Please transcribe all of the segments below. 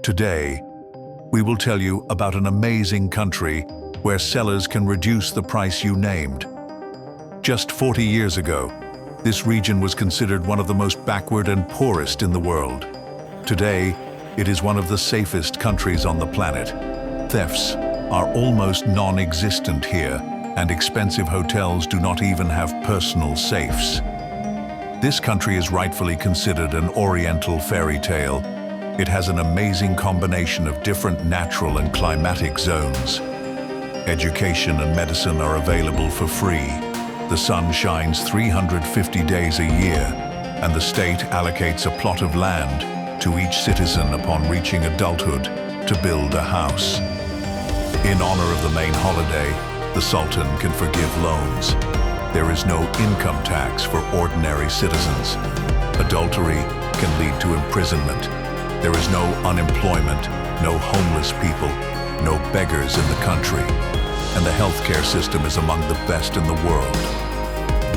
Today, we will tell you about an amazing country where sellers can reduce the price you named. Just 40 years ago, this region was considered one of the most backward and poorest in the world. Today, it is one of the safest countries on the planet. Thefts are almost non-existent here, and expensive hotels do not even have personal safes. This country is rightfully considered an oriental fairy tale. It has an amazing combination of different natural and climatic zones. Education and medicine are available for free. The sun shines 350 days a year, and the state allocates a plot of land to each citizen upon reaching adulthood to build a house. In honor of the main holiday, the Sultan can forgive loans. There is no income tax for ordinary citizens. Adultery can lead to imprisonment. There is no unemployment, no homeless people, no beggars in the country, and the healthcare system is among the best in the world.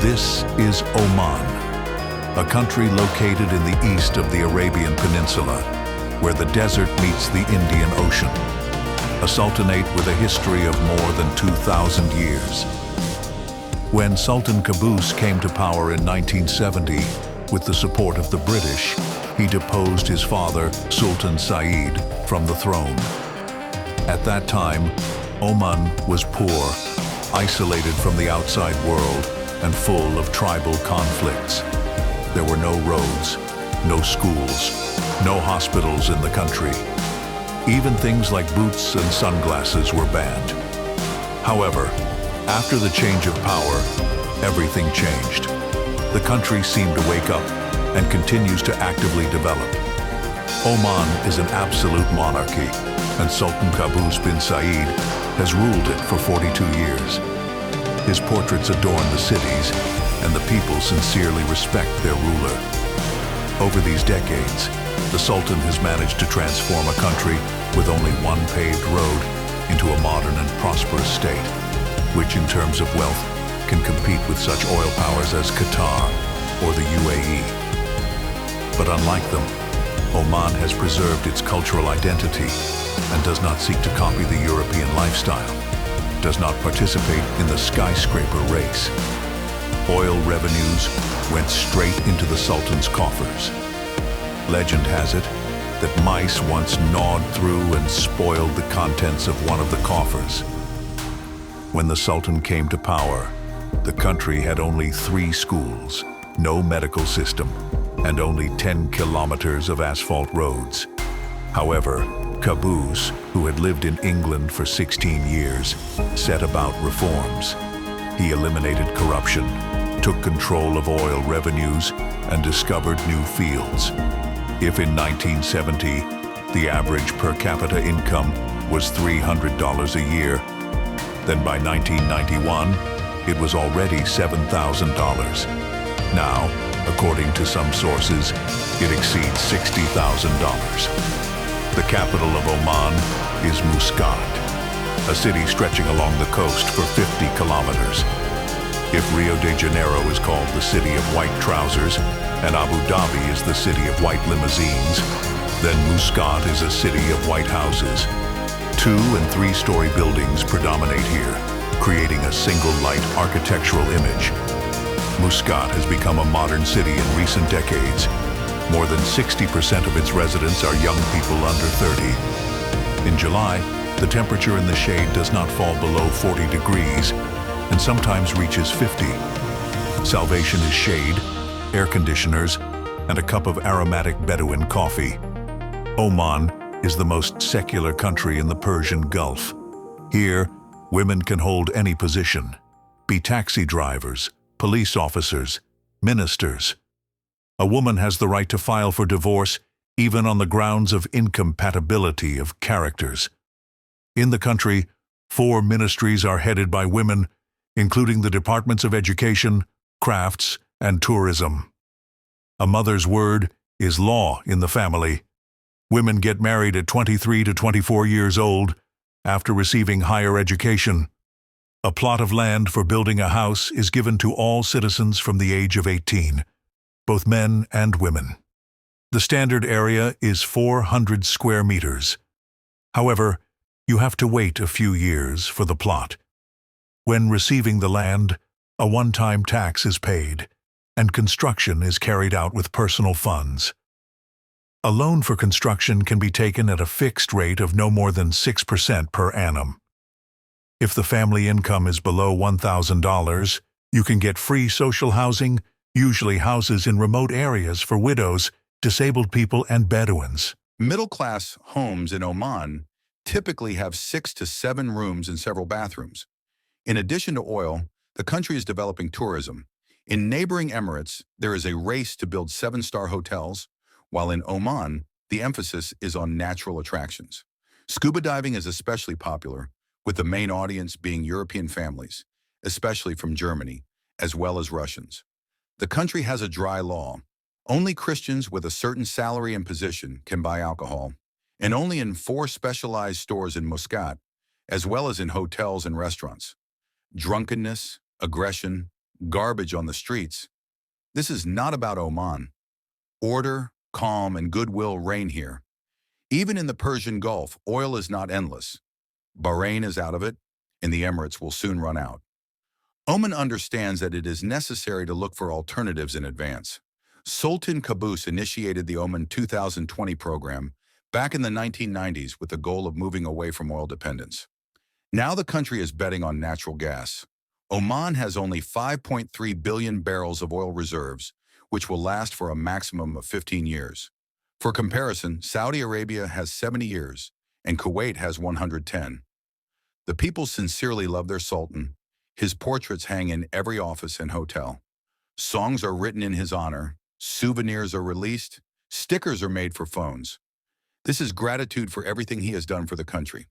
This is Oman, a country located in the east of the Arabian Peninsula, where the desert meets the Indian Ocean. A sultanate with a history of more than 2,000 years. When Sultan Qaboos came to power in 1970, with the support of the British, he deposed his father, Sultan Said, from the throne. At that time, Oman was poor, isolated from the outside world, and full of tribal conflicts. There were no roads, no schools, no hospitals in the country. Even things like boots and sunglasses were banned. However, after the change of power, everything changed. The country seemed to wake up and continues to actively develop. Oman is an absolute monarchy, and Sultan Qaboos bin Said has ruled it for 42 years. His portraits adorn the cities, and the people sincerely respect their ruler. Over these decades, the Sultan has managed to transform a country with only one paved road into a modern and prosperous state, which in terms of wealth can compete with such oil powers as Qatar or the UAE. But unlike them, Oman has preserved its cultural identity and does not seek to copy the European lifestyle, does not participate in the skyscraper race. Oil revenues went straight into the Sultan's coffers. Legend has it that mice once gnawed through and spoiled the contents of one of the coffers. When the Sultan came to power, the country had only 3 schools, no medical system, and only 10 kilometers of asphalt roads. However, Qaboos, who had lived in England for 16 years, set about reforms. He eliminated corruption, took control of oil revenues, and discovered new fields. If in 1970, the average per capita income was $300 a year, then by 1991, it was already $7,000. Now, according to some sources, it exceeds $60,000. The capital of Oman is Muscat, a city stretching along the coast for 50 kilometers. If Rio de Janeiro is called the city of white trousers, and Abu Dhabi is the city of white limousines, then Muscat is a city of white houses. 2- and 3-story buildings predominate here, creating a single light architectural image. Muscat has become a modern city in recent decades. More than 60% of its residents are young people under 30. In July, the temperature in the shade does not fall below 40 degrees and sometimes reaches 50. Salvation is shade, air conditioners, and a cup of aromatic Bedouin coffee. Oman is the most secular country in the Persian Gulf. Here, women can hold any position, be taxi drivers, police officers, ministers. A woman has the right to file for divorce even on the grounds of incompatibility of characters. In the country, 4 ministries are headed by women, including the Departments of Education, Crafts, and Tourism. A mother's word is law in the family. Women get married at 23 to 24 years old after receiving higher education. A plot of land for building a house is given to all citizens from the age of 18, both men and women. The standard area is 400 square meters. However, you have to wait a few years for the plot. When receiving the land, a one-time tax is paid, and construction is carried out with personal funds. A loan for construction can be taken at a fixed rate of no more than 6% per annum. If the family income is below $1,000, you can get free social housing, usually houses in remote areas for widows, disabled people, and Bedouins. Middle-class homes in Oman typically have 6 to 7 rooms and several bathrooms. In addition to oil, the country is developing tourism. In neighboring Emirates, there is a race to build 7-star hotels, while in Oman, the emphasis is on natural attractions. Scuba diving is especially popular, with the main audience being European families, especially from Germany, as well as Russians. The country has a dry law. Only Christians with a certain salary and position can buy alcohol, and only in 4 specialized stores in Muscat, as well as in hotels and restaurants. Drunkenness, aggression, garbage on the streets. This is not about Oman. Order, calm, and goodwill reign here. Even in the Persian Gulf, oil is not endless. Bahrain is out of it, and the Emirates will soon run out. Oman understands that it is necessary to look for alternatives in advance. Sultan Qaboos initiated the Oman 2020 program back in the 1990s with the goal of moving away from oil dependence. Now the country is betting on natural gas. Oman has only 5.3 billion barrels of oil reserves, which will last for a maximum of 15 years. For comparison, Saudi Arabia has 70 years, and Kuwait has 110. The people sincerely love their sultan. His portraits hang in every office and hotel. Songs are written in his honor, souvenirs are released, stickers are made for phones. This is gratitude for everything he has done for the country.